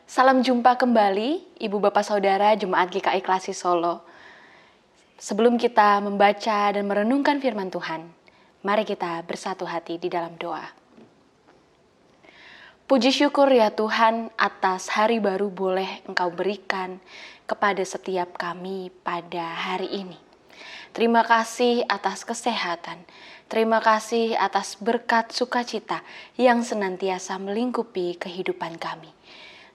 Salam jumpa kembali, Ibu Bapak Saudara Jemaat GKI Klasi Solo. Sebelum kita membaca dan merenungkan firman Tuhan, mari kita bersatu hati di dalam doa. Puji syukur ya Tuhan atas hari baru boleh Engkau berikan kepada setiap kami pada hari ini. Terima kasih atas kesehatan, terima kasih atas berkat sukacita yang senantiasa melingkupi kehidupan kami.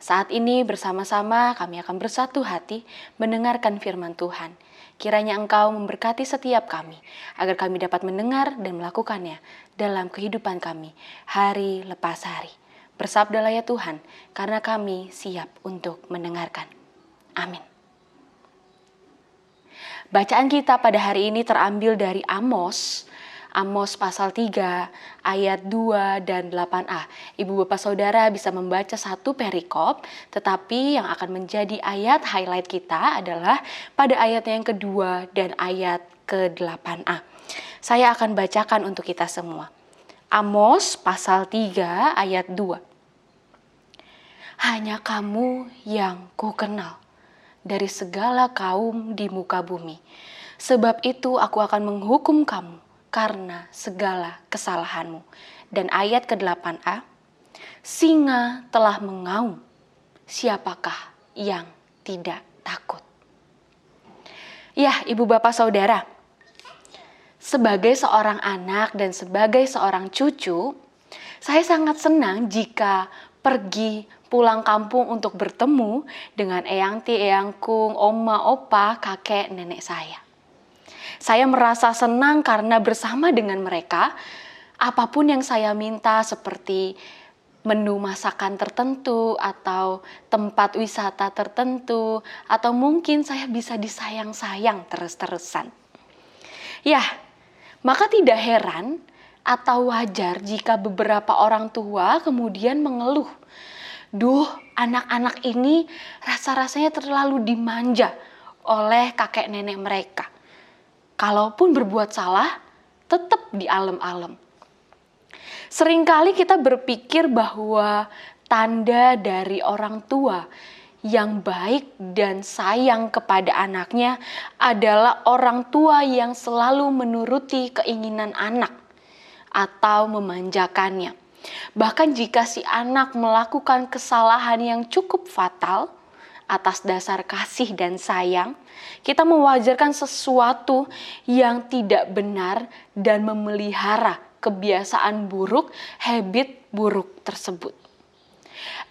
Saat ini bersama-sama kami akan bersatu hati mendengarkan firman Tuhan. Kiranya Engkau memberkati setiap kami, agar kami dapat mendengar dan melakukannya dalam kehidupan kami hari lepas hari. Bersabdalah ya Tuhan, karena kami siap untuk mendengarkan. Amin. Bacaan kita pada hari ini terambil dari Amos pasal 3 ayat 2 dan 8a. Ibu Bapak Saudara bisa membaca satu perikop, tetapi yang akan menjadi ayat highlight kita adalah pada ayat yang kedua dan ayat ke-8a. Saya akan bacakan untuk kita semua. Amos pasal 3 ayat 2. Hanya kamu yang kukenal dari segala kaum di muka bumi. Sebab itu aku akan menghukum kamu karena segala kesalahanmu. Dan ayat ke-8a, singa telah mengaum, siapakah yang tidak takut? Ya, Ibu Bapak Saudara, sebagai seorang anak dan sebagai seorang cucu, saya sangat senang jika pergi pulang kampung untuk bertemu dengan eyang ti, eyangkung, oma, opa, kakek, nenek saya. Saya merasa senang karena bersama dengan mereka, apapun yang saya minta seperti menu masakan tertentu atau tempat wisata tertentu, atau mungkin saya bisa disayang-sayang terus-terusan. Ya, maka tidak heran atau wajar jika beberapa orang tua kemudian mengeluh, "Duh, anak-anak ini rasa-rasanya terlalu dimanja oleh kakek nenek mereka. Kalaupun berbuat salah, tetap dialem-alem." Seringkali kita berpikir bahwa tanda dari orang tua yang baik dan sayang kepada anaknya adalah orang tua yang selalu menuruti keinginan anak atau memanjakannya. Bahkan jika si anak melakukan kesalahan yang cukup fatal, atas dasar kasih dan sayang, kita mewajarkan sesuatu yang tidak benar dan memelihara kebiasaan buruk, habit buruk tersebut.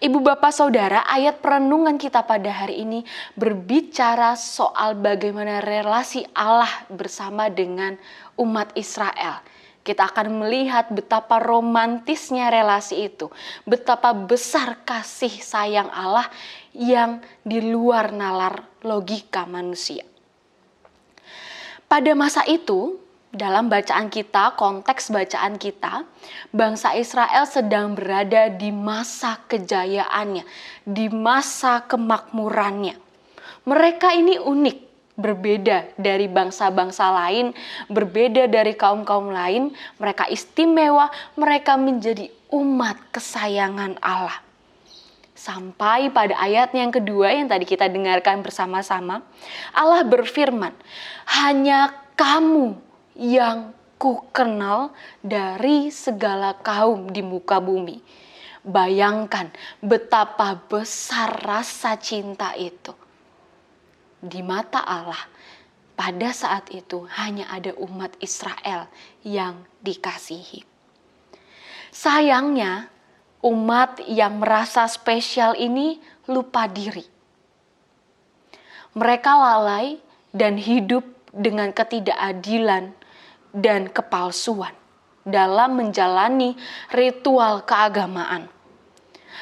Ibu Bapak Saudara, ayat perenungan kita pada hari ini berbicara soal bagaimana relasi Allah bersama dengan umat Israel. Kita akan melihat betapa romantisnya relasi itu, betapa besar kasih sayang Allah yang di luar nalar logika manusia. Pada masa itu, dalam bacaan kita, konteks bacaan kita, bangsa Israel sedang berada di masa kejayaannya, di masa kemakmurannya. Mereka ini unik, berbeda dari bangsa-bangsa lain, berbeda dari kaum-kaum lain. Mereka istimewa, mereka menjadi umat kesayangan Allah. Sampai pada ayat yang kedua yang tadi kita dengarkan bersama-sama, Allah berfirman, hanya kamu yang kukenal dari segala kaum di muka bumi. Bayangkan betapa besar rasa cinta itu. Di mata Allah, pada saat itu hanya ada umat Israel yang dikasihi. Sayangnya, umat yang merasa spesial ini lupa diri. Mereka lalai dan hidup dengan ketidakadilan dan kepalsuan dalam menjalani ritual keagamaan.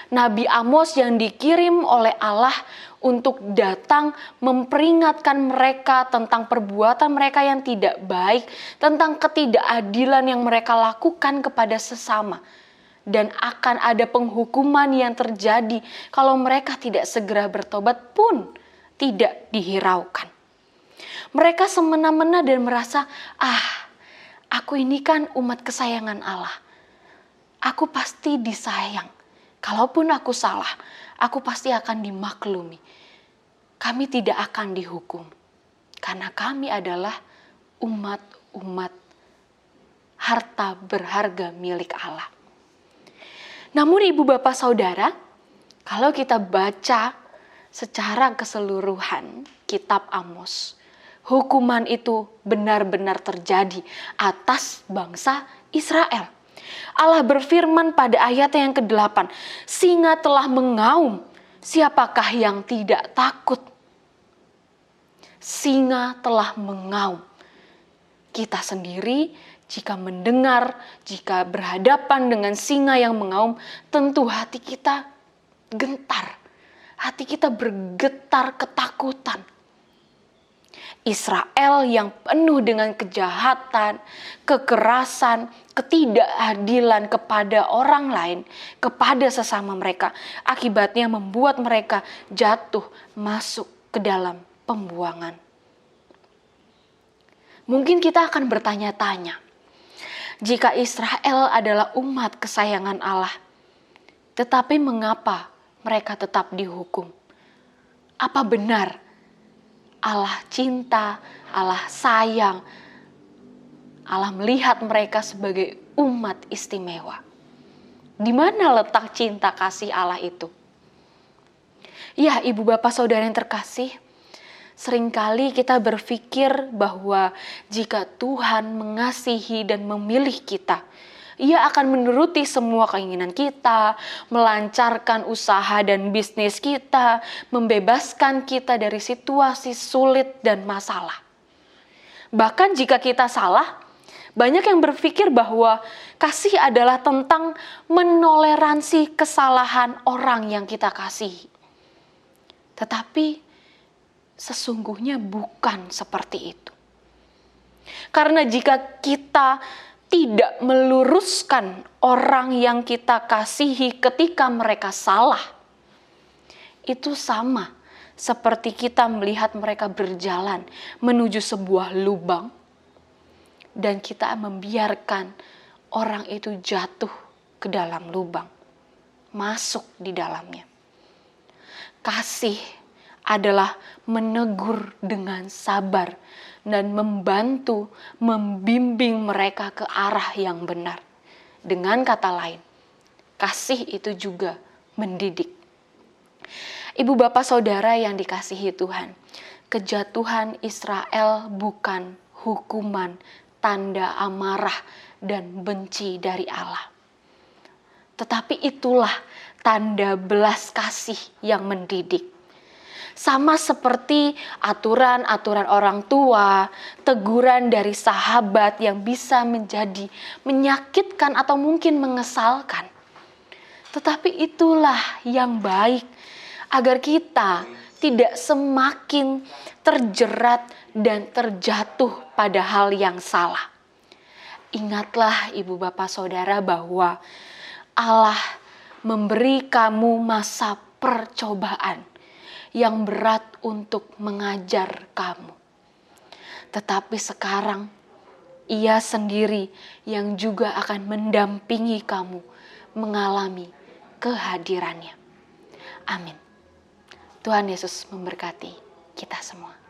Nabi Amos yang dikirim oleh Allah untuk datang memperingatkan mereka tentang perbuatan mereka yang tidak baik, tentang ketidakadilan yang mereka lakukan kepada sesama, dan akan ada penghukuman yang terjadi kalau mereka tidak segera bertobat pun tidak dihiraukan. Mereka semena-mena dan merasa, aku ini kan umat kesayangan Allah. Aku pasti disayang. Kalaupun aku salah, aku pasti akan dimaklumi. Kami tidak akan dihukum. Karena kami adalah umat harta berharga milik Allah. Namun ibu bapak saudara, kalau kita baca secara keseluruhan kitab Amos, hukuman itu benar-benar terjadi atas bangsa Israel. Allah berfirman pada ayat yang ke-8, singa telah mengaum, siapakah yang tidak takut? Singa telah mengaum. Kita sendiri jika mendengar, jika berhadapan dengan singa yang mengaum, tentu hati kita gentar. Hati kita bergetar ketakutan. Israel yang penuh dengan kejahatan, kekerasan, ketidakadilan kepada orang lain, kepada sesama mereka. Akibatnya membuat mereka jatuh masuk ke dalam pembuangan. Mungkin kita akan bertanya-tanya, jika Israel adalah umat kesayangan Allah, tetapi mengapa mereka tetap dihukum? Apa benar Allah cinta, Allah sayang, Allah melihat mereka sebagai umat istimewa? Di mana letak cinta kasih Allah itu? Ya, ibu bapak saudara yang terkasih, seringkali kita berpikir bahwa jika Tuhan mengasihi dan memilih kita, Ia akan menuruti semua keinginan kita, melancarkan usaha dan bisnis kita, membebaskan kita dari situasi sulit dan masalah. Bahkan jika kita salah, banyak yang berpikir bahwa kasih adalah tentang menoleransi kesalahan orang yang kita kasihi. Tetapi sesungguhnya bukan seperti itu. Karena jika kita tidak meluruskan orang yang kita kasihi ketika mereka salah, itu sama seperti kita melihat mereka berjalan menuju sebuah lubang dan kita membiarkan orang itu jatuh ke dalam lubang, masuk di dalamnya. Kasih adalah menegur dengan sabar dan membantu, membimbing mereka ke arah yang benar. Dengan kata lain, kasih itu juga mendidik. Ibu bapak saudara yang dikasihi Tuhan, kejatuhan Israel bukan hukuman, tanda amarah dan benci dari Allah. Tetapi itulah tanda belas kasih yang mendidik. Sama seperti aturan-aturan orang tua, teguran dari sahabat yang bisa menjadi menyakitkan atau mungkin mengesalkan. Tetapi itulah yang baik agar kita tidak semakin terjerat dan terjatuh pada hal yang salah. Ingatlah ibu bapak saudara bahwa Allah memberi kamu masa percobaan yang berat untuk mengajar kamu. Tetapi sekarang Ia sendiri yang juga akan mendampingi kamu mengalami kehadirannya. Amin. Tuhan Yesus memberkati kita semua.